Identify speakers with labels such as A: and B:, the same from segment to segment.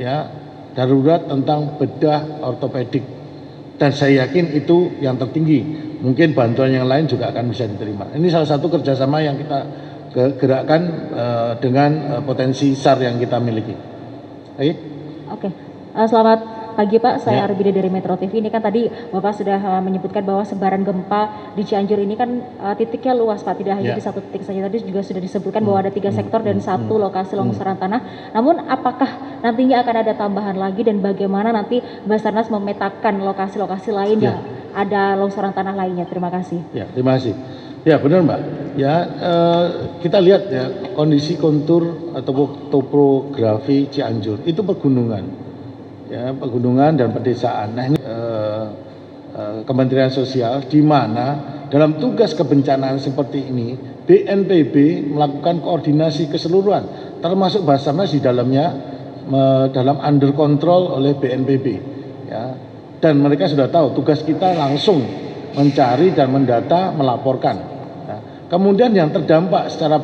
A: ya, darurat tentang bedah ortopedik, dan saya yakin itu yang tertinggi. Mungkin bantuan yang lain juga akan bisa diterima. Ini salah satu kerjasama yang kita gerakkan dengan potensi SAR yang kita miliki.
B: Oke. Selamat pagi Pak, saya
A: Ya.
B: Arbida dari Metro TV. Ini kan tadi Bapak sudah menyebutkan bahwa sebaran gempa di Cianjur ini kan titiknya luas Pak, tidak hanya
A: Ya.
B: di satu titik saja. Tadi juga sudah disebutkan bahwa ada 3 sektor dan 1 lokasi longsoran tanah. Namun apakah nantinya akan ada tambahan lagi dan bagaimana nanti Basarnas memetakan lokasi-lokasi lain yang ada longsoran tanah lainnya? Terima kasih.
A: Ya, terima kasih. Ya, benar Mbak. Ya, kita lihat ya kondisi kontur atau topografi Cianjur itu pegunungan. Ya, pegunungan dan pedesaan. Nah, ini Kementerian Sosial di mana dalam tugas kebencanaan seperti ini BNPB melakukan koordinasi keseluruhan, termasuk Basarnas di dalamnya dalam under control oleh BNPB. Ya, dan mereka sudah tahu tugas kita langsung mencari dan mendata, melaporkan. Nah, kemudian yang terdampak secara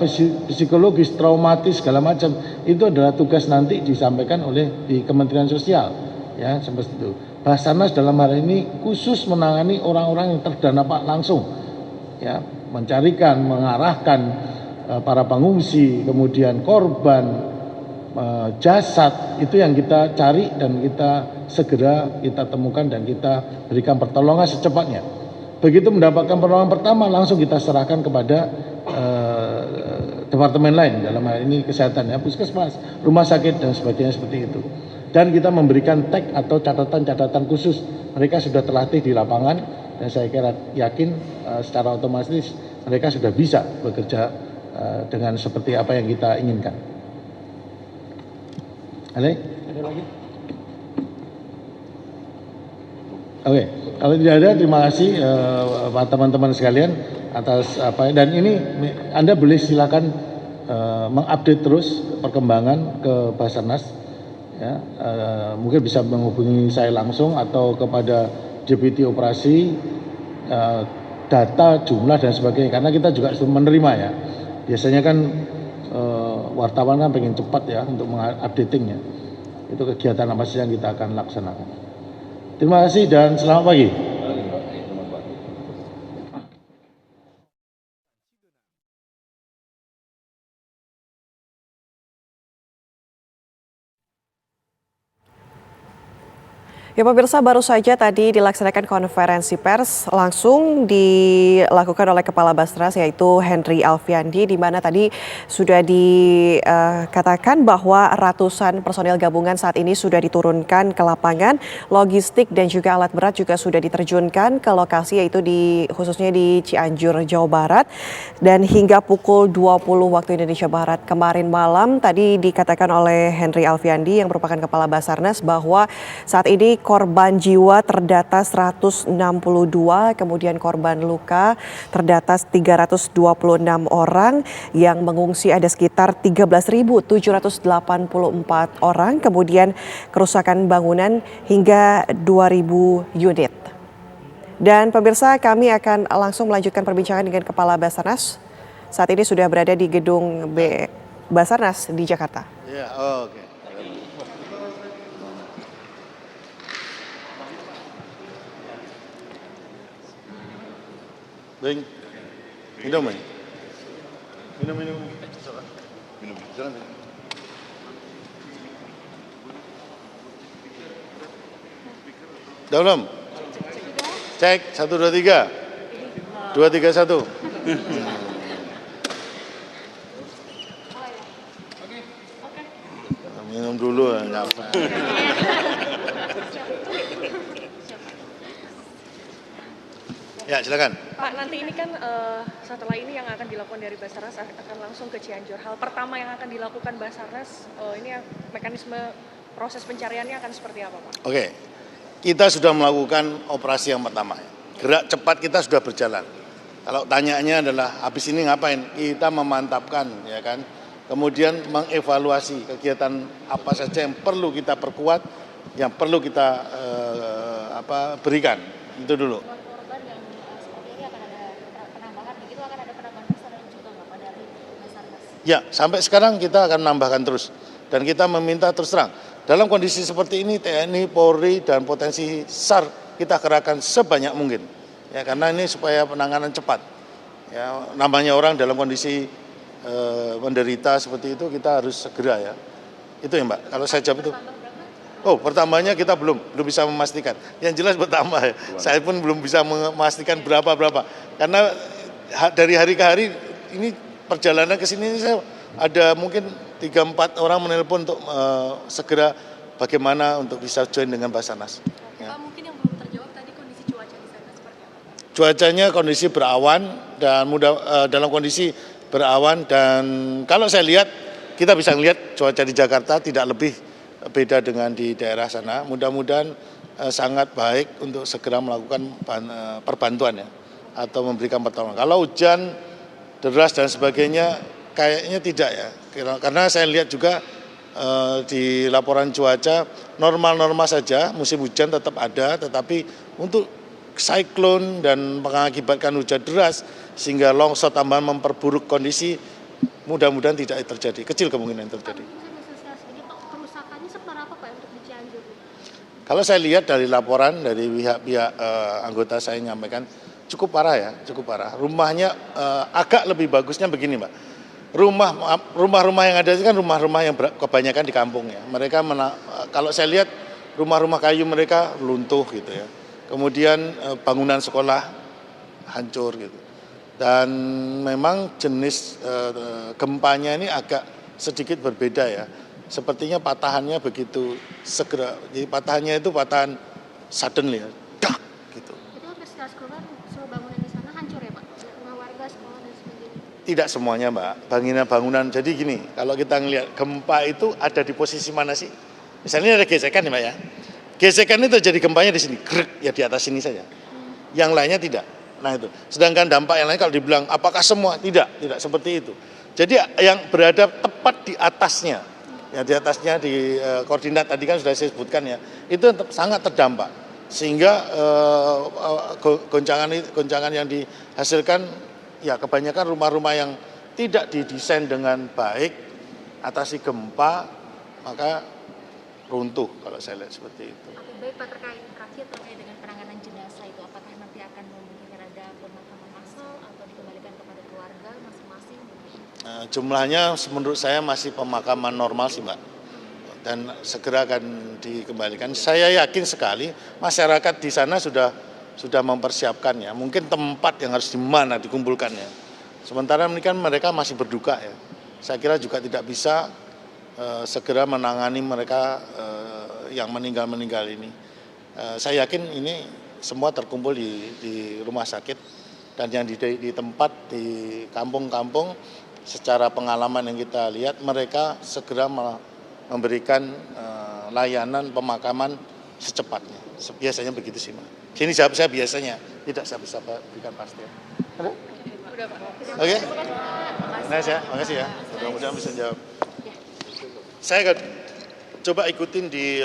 A: psikologis, traumatis segala macam itu adalah tugas nanti disampaikan oleh di Kementerian Sosial, ya seperti itu. Basarnas dalam hal ini khusus menangani orang-orang yang terdampak langsung, ya mencarikan, mengarahkan para pengungsi, kemudian korban, jasad itu yang kita cari dan kita segera kita temukan dan kita berikan pertolongan secepatnya. Begitu mendapatkan pertolongan pertama langsung kita serahkan kepada departemen lain, dalam hal ini kesehatan, ya puskesmas, rumah sakit dan sebagainya seperti itu. Dan kita memberikan tag atau catatan-catatan khusus. Mereka sudah terlatih di lapangan dan saya kira yakin secara otomatis mereka sudah bisa bekerja dengan seperti apa yang kita inginkan. Ada lagi? Oke, kalau tidak ada, terima kasih teman-teman sekalian atas apa, dan ini Anda boleh silakan mengupdate terus perkembangan ke Basarnas, ya, mungkin bisa menghubungi saya langsung atau kepada Deputi Operasi, data, jumlah dan sebagainya, karena kita juga sudah menerima ya. Biasanya kan wartawan kan pengen cepat ya untuk mengupdatingnya. Itu kegiatan apa sih yang kita akan laksanakan. Terima kasih dan selamat pagi.
C: Ya pemirsa, baru saja tadi dilaksanakan konferensi pers langsung dilakukan oleh Kepala Basarnas yaitu Henry Alfiandi, di mana tadi sudah dikatakan bahwa ratusan personil gabungan saat ini sudah diturunkan ke lapangan, logistik dan juga alat berat juga sudah diterjunkan ke lokasi yaitu khususnya di Cianjur, Jawa Barat, dan hingga pukul 20 waktu Indonesia Barat kemarin malam tadi dikatakan oleh Henry Alfiandi yang merupakan Kepala Basarnas bahwa saat ini korban jiwa terdata 162, kemudian korban luka terdata 326 orang, yang mengungsi ada sekitar 13.784 orang, kemudian kerusakan bangunan hingga 2.000 unit. Dan pemirsa, kami akan langsung melanjutkan perbincangan dengan Kepala Basarnas. Saat ini sudah berada di gedung Basarnas di Jakarta.
A: Ya, oke. Bing, minum ya? Minum. Jangan. Udah belum? Cek, 1, 2, 3. 2, 3, 1. Minum dulu ya, nyapa. Ya, silakan.
D: Pak, nanti ini kan setelah ini yang akan dilakukan dari Basarnas akan langsung ke Cianjur. Hal pertama yang akan dilakukan Basarnas, ini mekanisme proses pencariannya akan seperti apa, Pak?
A: Oke, kita sudah melakukan operasi yang pertama. Gerak cepat kita sudah berjalan. Kalau tanyaannya adalah habis ini ngapain? Kita memantapkan, ya kan. Kemudian mengevaluasi kegiatan apa saja yang perlu kita perkuat, yang perlu kita berikan. Itu dulu.
B: Korban yang seperti ini akan ada penambahan, begitu akan ada penambahan personel juga nggak Pak dari Basarnas?
A: Ya, sampai sekarang kita akan menambahkan terus.
E: Dan kita meminta terus terang, dalam kondisi seperti ini TNI, Polri, dan potensi SAR kita kerahkan sebanyak mungkin. Ya, karena ini supaya penanganan cepat. Ya, namanya orang dalam kondisi menderita seperti itu kita harus segera ya. Itu ya Mbak, kalau saya jawab itu. Oh, pertamanya kita belum bisa memastikan. Yang jelas bertambah ya. Saya pun belum bisa memastikan berapa. Karena dari hari ke hari ini perjalanan ke sini saya ada mungkin 3-4 orang menelpon untuk segera bagaimana untuk bisa join dengan Basarnas. Ya.
D: Pak, mungkin yang belum terjawab tadi kondisi cuaca di sana seperti apa?
E: Cuacanya kondisi berawan dan dalam kondisi berawan, dan kalau saya lihat kita bisa melihat cuaca di Jakarta tidak lebih beda dengan di daerah sana. Mudah-mudahan sangat baik untuk segera melakukan perbantuan ya, atau memberikan pertolongan. Kalau hujan deras dan sebagainya kayaknya tidak ya, karena saya lihat juga di laporan cuaca normal-normal saja, musim hujan tetap ada, tetapi untuk siklon dan mengakibatkan hujan deras sehingga longsor tambahan memperburuk kondisi, mudah-mudahan tidak terjadi, kecil kemungkinan terjadi.
F: Kerusakannya seberapa Pak untuk di Cianjur?
E: Kalau saya lihat dari laporan dari pihak-pihak anggota saya nyampaikan cukup parah ya, cukup parah. Rumahnya agak lebih bagusnya begini Mbak. Rumah-rumah yang ada itu kan rumah-rumah yang kebanyakan di kampung ya. Mereka kalau saya lihat rumah-rumah kayu mereka runtuh gitu ya. Kemudian bangunan sekolah hancur gitu. Dan memang jenis gempanya ini agak sedikit berbeda ya. Sepertinya patahannya begitu segera. Jadi patahannya itu patahan suddenly ya. Dak gitu.
F: Itu hampir 100 korban, semua bangunan di sana hancur ya Pak? Rumah warga, sekolah dan sebagainya.
E: Tidak semuanya Mbak, bangunan. Jadi gini, kalau kita ngelihat gempa itu ada di posisi mana sih? Misalnya ada gesekan ya Mbak ya. Gesekan itu jadi gempanya di sini, grek, ya di atas sini saja. Yang lainnya tidak. Nah itu. Sedangkan dampak yang lain kalau dibilang apakah semua? Tidak seperti itu. Jadi yang berada tepat di atasnya, ya di atasnya di koordinat tadi kan sudah saya sebutkan ya, itu sangat terdampak. Sehingga goncangan yang dihasilkan ya kebanyakan rumah-rumah yang tidak didesain dengan baik atasi gempa maka runtuh kalau saya lihat seperti itu.
F: Baik Pak, terkait dengan penanganan jenazah itu, apakah nanti akan memungkinkan ada pemakaman massal atau dikembalikan kepada keluarga masing-masing?
E: Jumlahnya menurut saya masih pemakaman normal sih Mbak, dan segera akan dikembalikan. Saya yakin sekali masyarakat di sana sudah mempersiapkannya. Mungkin tempat yang harus di mana dikumpulkannya. Sementara ini kan mereka masih berduka ya. Saya kira juga tidak bisa segera menangani mereka yang meninggal ini. Saya yakin ini semua terkumpul di rumah sakit, dan yang di tempat di kampung-kampung secara pengalaman yang kita lihat mereka segera memberikan layanan pemakaman secepatnya. Biasanya begitu sih Mbak. Sini jawab saya biasanya, tidak saya bisa berikan pasti.
D: Udah Pak.
E: Oke. Nah ya, makasih ya. Mudah-mudahan bisa jawab. Saya akan coba ikutin di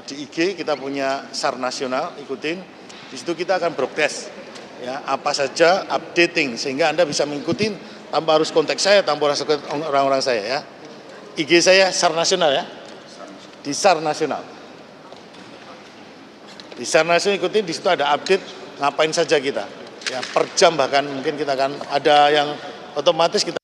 E: IG, kita punya SAR nasional, ikutin. Di situ kita akan broadcast ya apa saja updating sehingga Anda bisa mengikuti tanpa harus kontak saya, tanpa harus orang-orang saya ya. IG saya SAR nasional ya. Di SAR nasional. Di SAR nasional ikutin, di situ ada update ngapain saja kita. Ya per jam bahkan mungkin kita akan ada yang otomatis kita